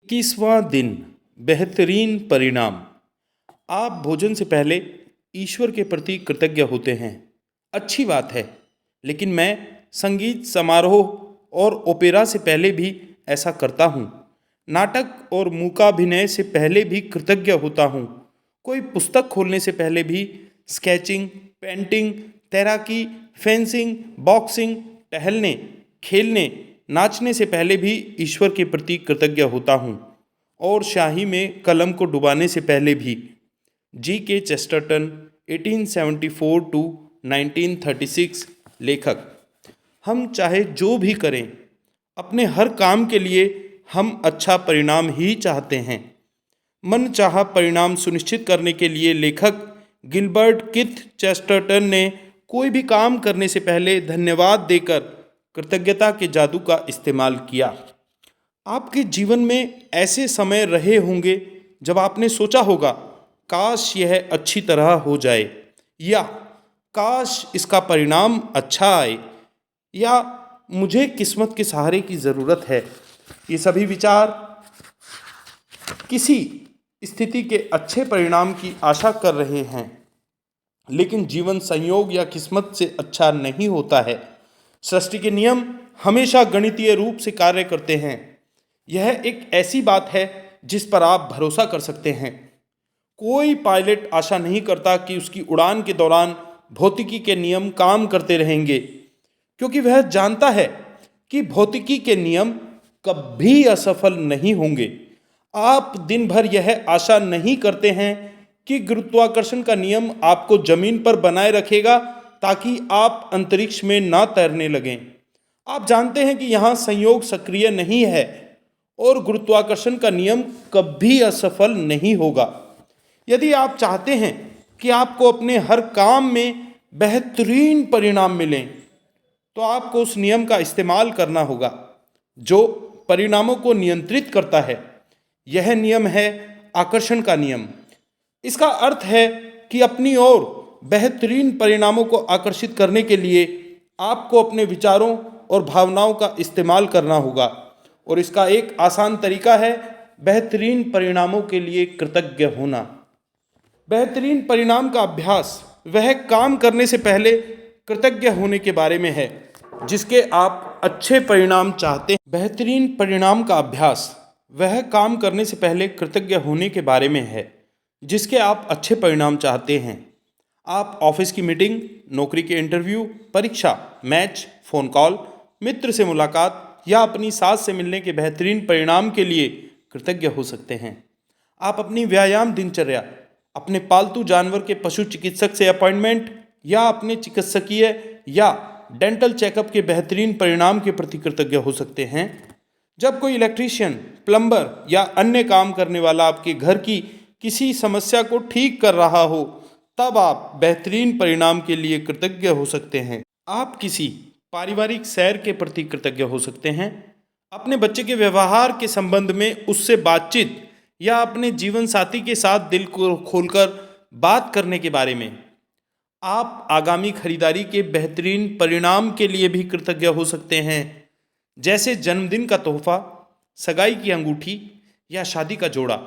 21वां दिन। बेहतरीन परिणाम। आप भोजन से पहले ईश्वर के प्रति कृतज्ञ होते हैं। अच्छी बात है, लेकिन मैं संगीत समारोह और ओपेरा से पहले भी ऐसा करता हूँ। नाटक और मूकाभिनय से पहले भी कृतज्ञ होता हूँ। कोई पुस्तक खोलने से पहले भी, स्केचिंग, पेंटिंग, तैराकी, फेंसिंग, बॉक्सिंग, टहलने, खेलने, नाचने से पहले भी ईश्वर के प्रति कृतज्ञ होता हूँ। और शाही में कलम को डुबाने से पहले भी। जी के चेस्टरटन, 1874 टू 1936, लेखक। हम चाहे जो भी करें, अपने हर काम के लिए हम अच्छा परिणाम ही चाहते हैं। मन चाहा परिणाम सुनिश्चित करने के लिए लेखक गिलबर्ट किथ चेस्टरटन ने कोई भी काम करने से पहले धन्यवाद देकर कृतज्ञता के जादू का इस्तेमाल किया। आपके जीवन में ऐसे समय रहे होंगे जब आपने सोचा होगा, काश यह अच्छी तरह हो जाए, या काश इसका परिणाम अच्छा आए, या मुझे किस्मत के सहारे की ज़रूरत है। ये सभी विचार किसी स्थिति के अच्छे परिणाम की आशा कर रहे हैं, लेकिन जीवन संयोग या किस्मत से अच्छा नहीं होता है। सृष्टि के नियम हमेशा गणितीय रूप से कार्य करते हैं। यह एक ऐसी बात है जिस पर आप भरोसा कर सकते हैं। कोई पायलट आशा नहीं करता कि उसकी उड़ान के दौरान भौतिकी के नियम काम करते रहेंगे, क्योंकि वह जानता है कि भौतिकी के नियम कभी असफल नहीं होंगे। आप दिन भर यह आशा नहीं करते हैं कि गुरुत्वाकर्षण का नियम आपको जमीन पर बनाए रखेगा ताकि आप अंतरिक्ष में ना तैरने लगें। आप जानते हैं कि यहाँ संयोग सक्रिय नहीं है और गुरुत्वाकर्षण का नियम कभी असफल नहीं होगा। यदि आप चाहते हैं कि आपको अपने हर काम में बेहतरीन परिणाम मिलें, तो आपको उस नियम का इस्तेमाल करना होगा जो परिणामों को नियंत्रित करता है। यह नियम है आकर्षण का नियम। इसका अर्थ है कि अपनी ओर बेहतरीन परिणामों को आकर्षित करने के लिए आपको अपने विचारों और भावनाओं का इस्तेमाल करना होगा, और इसका एक आसान तरीका है बेहतरीन परिणामों के लिए कृतज्ञ होना। बेहतरीन परिणाम का अभ्यास वह काम करने से पहले कृतज्ञ होने के बारे में है जिसके आप अच्छे परिणाम चाहते हैं। बेहतरीन परिणाम का अभ्यास वह काम करने से पहले कृतज्ञ होने के बारे में है जिसके आप अच्छे परिणाम चाहते हैं। आप ऑफिस की मीटिंग, नौकरी के इंटरव्यू, परीक्षा, मैच, फ़ोन कॉल, मित्र से मुलाकात या अपनी सास से मिलने के बेहतरीन परिणाम के लिए कृतज्ञ हो सकते हैं। आप अपनी व्यायाम दिनचर्या, अपने पालतू जानवर के पशु चिकित्सक से अपॉइंटमेंट या अपने चिकित्सकीय या डेंटल चेकअप के बेहतरीन परिणाम के प्रति कृतज्ञ हो सकते हैं। जब कोई इलेक्ट्रीशियन, प्लम्बर या अन्य काम करने वाला आपके घर की किसी समस्या को ठीक कर रहा हो, तब आप बेहतरीन परिणाम के लिए कृतज्ञ हो सकते हैं। आप किसी पारिवारिक सैर के प्रति कृतज्ञ हो सकते हैं, अपने बच्चे के व्यवहार के संबंध में उससे बातचीत या अपने जीवन साथी के साथ दिल को खोलकर बात करने के बारे में। आप आगामी खरीदारी के बेहतरीन परिणाम के लिए भी कृतज्ञ हो सकते हैं, जैसे जन्मदिन का तोहफा, सगाई की अंगूठी या शादी का जोड़ा,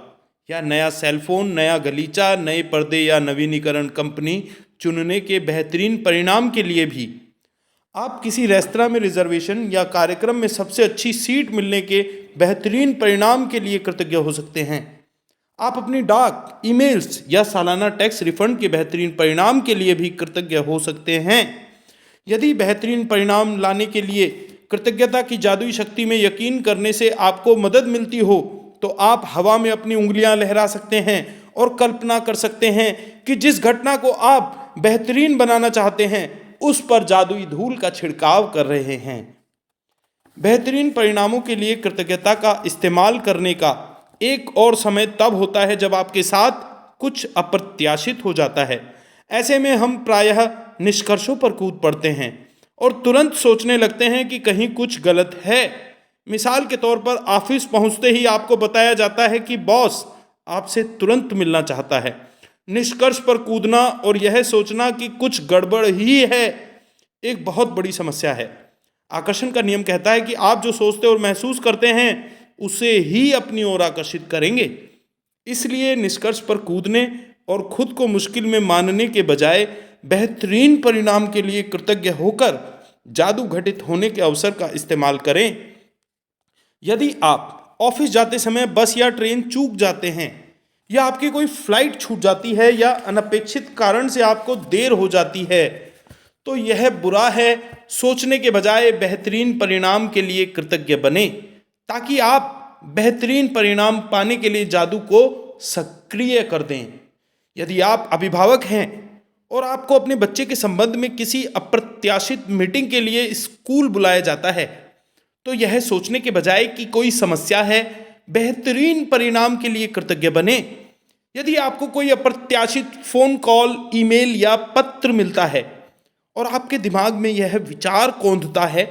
या नया सेलफोन, नया गलीचा, नए पर्दे या नवीनीकरण कंपनी चुनने के बेहतरीन परिणाम के लिए भी। आप किसी रेस्तरां में रिजर्वेशन या कार्यक्रम में सबसे अच्छी सीट मिलने के बेहतरीन परिणाम के लिए कृतज्ञ हो सकते हैं। आप अपनी डाक, ईमेल्स या सालाना टैक्स रिफंड के बेहतरीन परिणाम के लिए भी कृतज्ञ हो सकते हैं। यदि बेहतरीन परिणाम लाने के लिए कृतज्ञता की जादुई शक्ति में यकीन करने से आपको मदद मिलती हो, तो आप हवा में अपनी उंगलियां लहरा सकते हैं और कल्पना कर सकते हैं कि जिस घटना को आप बेहतरीन बनाना चाहते हैं उस पर जादुई धूल का छिड़काव कर रहे हैं। बेहतरीन परिणामों के लिए कृतज्ञता का इस्तेमाल करने का एक और समय तब होता है जब आपके साथ कुछ अप्रत्याशित हो जाता है। ऐसे में हम प्रायः निष्कर्षों पर कूद पड़ते हैं और तुरंत सोचने लगते हैं कि कहीं कुछ गलत है। मिसाल के तौर पर ऑफिस पहुंचते ही आपको बताया जाता है कि बॉस आपसे तुरंत मिलना चाहता है। निष्कर्ष पर कूदना और यह सोचना कि कुछ गड़बड़ ही है एक बहुत बड़ी समस्या है। आकर्षण का नियम कहता है कि आप जो सोचते और महसूस करते हैं उसे ही अपनी ओर आकर्षित करेंगे। इसलिए निष्कर्ष पर कूदने और खुद को मुश्किल में मानने के बजाय बेहतरीन परिणाम के लिए कृतज्ञ होकर जादू घटित होने के अवसर का इस्तेमाल करें। यदि आप ऑफिस जाते समय बस या ट्रेन चूक जाते हैं, या आपकी कोई फ्लाइट छूट जाती है, या अनपेक्षित कारण से आपको देर हो जाती है, तो यह बुरा है। सोचने के बजाय बेहतरीन परिणाम के लिए कृतज्ञ बने, ताकि आप बेहतरीन परिणाम पाने के लिए जादू को सक्रिय कर दें। यदि आप अभिभावक हैं और आपको अपने बच्चे के संबंध में किसी अप्रत्याशित मीटिंग के लिए स्कूल बुलाया जाता है, तो यह सोचने के बजाय कि कोई समस्या है, बेहतरीन परिणाम के लिए कृतज्ञ बने। यदि आपको कोई अप्रत्याशित फोन कॉल, ईमेल या पत्र मिलता है और आपके दिमाग में यह विचार कौंधता है,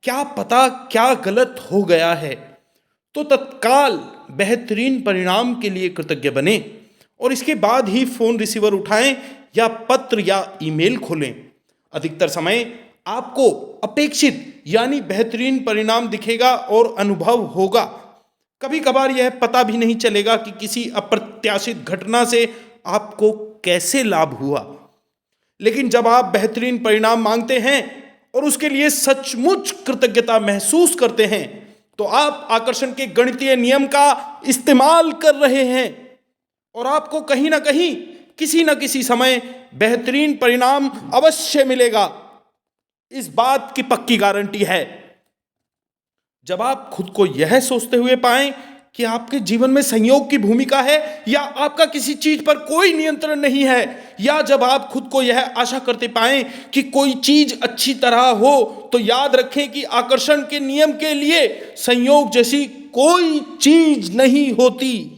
क्या पता क्या गलत हो गया है, तो तत्काल बेहतरीन परिणाम के लिए कृतज्ञ बने और इसके बाद ही फोन रिसीवर उठाएं या पत्र या ईमेल खोलें। अधिकतर समय आपको अपेक्षित यानी बेहतरीन परिणाम दिखेगा और अनुभव होगा। कभी कभार यह पता भी नहीं चलेगा कि किसी अप्रत्याशित घटना से आपको कैसे लाभ हुआ। लेकिन जब आप बेहतरीन परिणाम मांगते हैं और उसके लिए सचमुच कृतज्ञता महसूस करते हैं, तो आप आकर्षण के गणितीय नियम का इस्तेमाल कर रहे हैं और आपको कहीं ना कहीं किसी न किसी समय बेहतरीन परिणाम अवश्य मिलेगा। इस बात की पक्की गारंटी है। जब आप खुद को यह सोचते हुए पाएं कि आपके जीवन में संयोग की भूमिका है या आपका किसी चीज पर कोई नियंत्रण नहीं है, या जब आप खुद को यह आशा करते पाएं कि कोई चीज अच्छी तरह हो, तो याद रखें कि आकर्षण के नियम के लिए संयोग जैसी कोई चीज नहीं होती।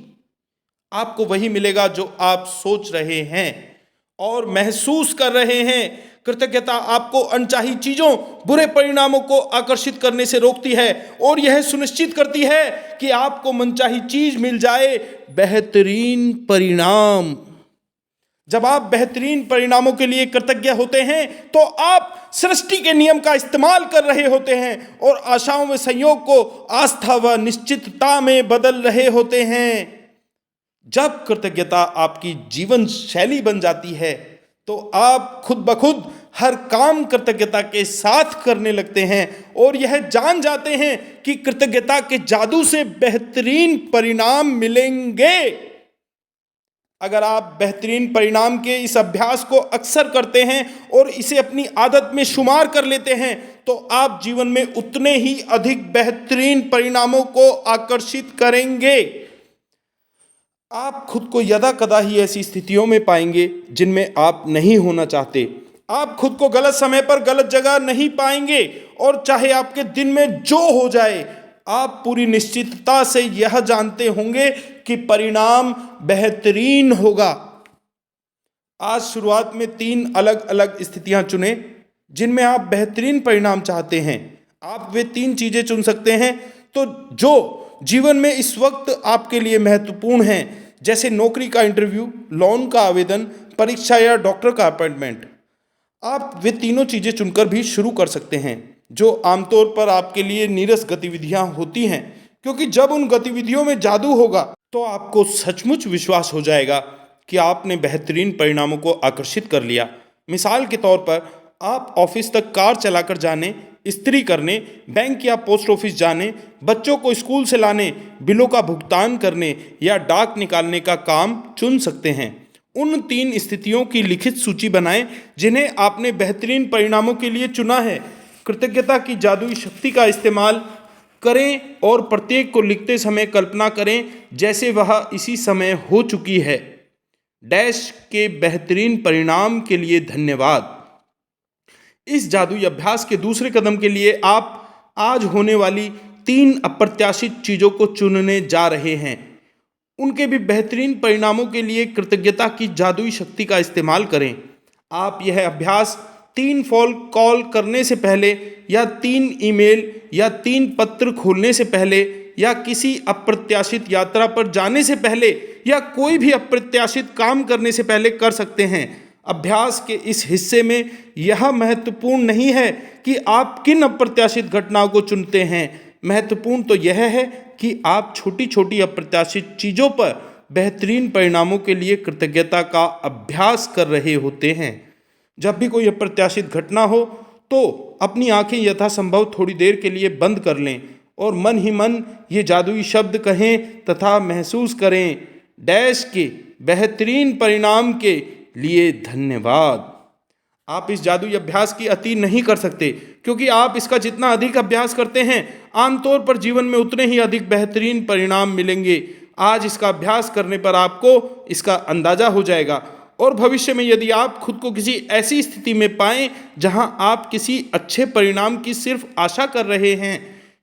आपको वही मिलेगा जो आप सोच रहे हैं और महसूस कर रहे हैं। कृतज्ञता आपको अनचाही चीजों, बुरे परिणामों को आकर्षित करने से रोकती है और यह सुनिश्चित करती है कि आपको मनचाही चीज मिल जाए, बेहतरीन परिणाम। जब आप बेहतरीन परिणामों के लिए कृतज्ञ होते हैं, तो आप सृष्टि के नियम का इस्तेमाल कर रहे होते हैं और आशाओं में संयोग को आस्था व निश्चितता में बदल रहे होते हैं। जब कृतज्ञता आपकी जीवन शैली बन जाती है, तो आप खुद ब खुद हर काम कृतज्ञता के साथ करने लगते हैं और यह जान जाते हैं कि कृतज्ञता के जादू से बेहतरीन परिणाम मिलेंगे। अगर आप बेहतरीन परिणाम के इस अभ्यास को अक्सर करते हैं और इसे अपनी आदत में शुमार कर लेते हैं, तो आप जीवन में उतने ही अधिक बेहतरीन परिणामों को आकर्षित करेंगे। आप खुद को यदा कदा ही ऐसी स्थितियों में पाएंगे जिनमें आप नहीं होना चाहते। आप खुद को गलत समय पर गलत जगह नहीं पाएंगे और चाहे आपके दिन में जो हो जाए, आप पूरी निश्चितता से यह जानते होंगे कि परिणाम बेहतरीन होगा। आज शुरुआत में 3 अलग अलग स्थितियां चुनें जिनमें आप बेहतरीन परिणाम चाहते हैं। आप वे 3 चीजें चुन सकते हैं तो जो जीवन में इस वक्त आपके लिए महत्वपूर्ण हैं, जैसे नौकरी का इंटरव्यू, लोन का आवेदन, परीक्षा या डॉक्टर का अपॉइंटमेंट। आप वे तीनों चीजें चुनकर भी शुरू कर सकते हैं, जो आमतौर पर आपके लिए नीरस गतिविधियां होती हैं, क्योंकि जब उन गतिविधियों में जादू होगा तो आपको सचमुच विश्वास हो जाएगा कि आपने बेहतरीन परिणामों को आकर्षित कर लिया। मिसाल के तौर पर, आप ऑफिस तक कार चलाकर जाने, इस्त्री करने, बैंक या पोस्ट ऑफिस जाने, बच्चों को स्कूल से लाने, बिलों का भुगतान करने या डाक निकालने का काम चुन सकते हैं। उन 3 स्थितियों की लिखित सूची बनाएं जिन्हें आपने बेहतरीन परिणामों के लिए चुना है। कृतज्ञता की जादुई शक्ति का इस्तेमाल करें और प्रत्येक को लिखते समय कल्पना करें जैसे वह इसी समय हो चुकी है। डैश के बेहतरीन परिणाम के लिए धन्यवाद। इस जादुई अभ्यास के दूसरे कदम के लिए आप आज होने वाली 3 अप्रत्याशित चीज़ों को चुनने जा रहे हैं। उनके भी बेहतरीन परिणामों के लिए कृतज्ञता की जादुई शक्ति का इस्तेमाल करें। आप यह अभ्यास 3 फोन कॉल करने से पहले, या 3 ईमेल या 3 पत्र खोलने से पहले, या किसी अप्रत्याशित यात्रा पर जाने से पहले, या कोई भी अप्रत्याशित काम करने से पहले कर सकते हैं। अभ्यास के इस हिस्से में यह महत्वपूर्ण नहीं है कि आप किन अप्रत्याशित घटनाओं को चुनते हैं। महत्वपूर्ण तो यह है कि आप छोटी छोटी अप्रत्याशित चीज़ों पर बेहतरीन परिणामों के लिए कृतज्ञता का अभ्यास कर रहे होते हैं। जब भी कोई अप्रत्याशित घटना हो तो अपनी आंखें यथासंभव थोड़ी देर के लिए बंद कर लें और मन ही मन ये जादुई शब्द कहें तथा महसूस करें, डैश के बेहतरीन परिणाम के लिए धन्यवाद। आप इस जादुई अभ्यास की अति नहीं कर सकते, क्योंकि आप इसका जितना अधिक अभ्यास करते हैं आमतौर पर जीवन में उतने ही अधिक बेहतरीन परिणाम मिलेंगे। आज इसका अभ्यास करने पर आपको इसका अंदाजा हो जाएगा और भविष्य में यदि आप खुद को किसी ऐसी स्थिति में पाएं जहां आप किसी अच्छे परिणाम की सिर्फ आशा कर रहे हैं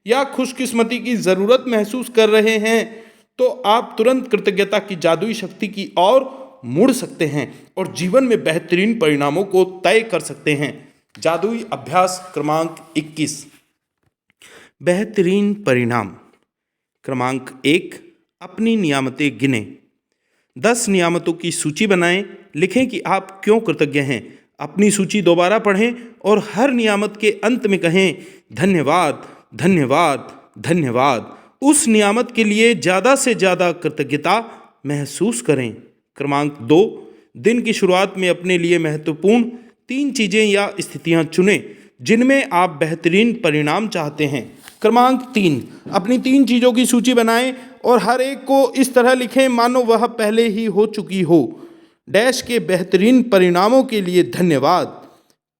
या खुशकिस्मती की ज़रूरत महसूस कर रहे हैं, तो आप तुरंत कृतज्ञता की जादुई शक्ति की ओर मुड़ सकते हैं और जीवन में बेहतरीन परिणामों को तय कर सकते हैं। जादुई अभ्यास क्रमांक 21, बेहतरीन परिणाम। क्रमांक 1, अपनी नियामतें गिनें। 10 नियामतों की सूची बनाएं। लिखें कि आप क्यों कृतज्ञ हैं। अपनी सूची दोबारा पढ़ें और हर नियामत के अंत में कहें, धन्यवाद, धन्यवाद, धन्यवाद। उस नियामत के लिए ज़्यादा से ज़्यादा कृतज्ञता महसूस करें। क्रमांक 2, दिन की शुरुआत में अपने लिए महत्वपूर्ण 3 चीज़ें या स्थितियां चुनें जिनमें आप बेहतरीन परिणाम चाहते हैं। क्रमांक 3, अपनी 3 चीज़ों की सूची बनाएं और हर एक को इस तरह लिखें मानो वह पहले ही हो चुकी हो, डैश के बेहतरीन परिणामों के लिए धन्यवाद।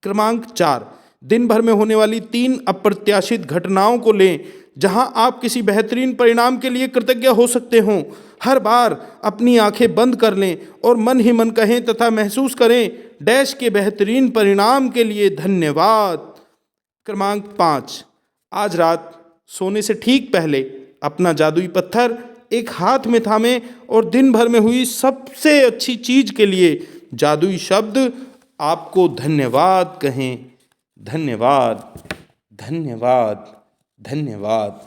क्रमांक 4, दिन भर में होने वाली 3 अप्रत्याशित घटनाओं को लें जहां आप किसी बेहतरीन परिणाम के लिए कृतज्ञ हो सकते हों। हर बार अपनी आंखें बंद कर लें और मन ही मन कहें तथा महसूस करें, डैश के बेहतरीन परिणाम के लिए धन्यवाद। क्रमांक 5, आज रात सोने से ठीक पहले अपना जादुई पत्थर एक हाथ में थामें और दिन भर में हुई सबसे अच्छी चीज़ के लिए जादुई शब्द आपको धन्यवाद कहें। धन्यवाद, धन्यवाद, धन्यवाद।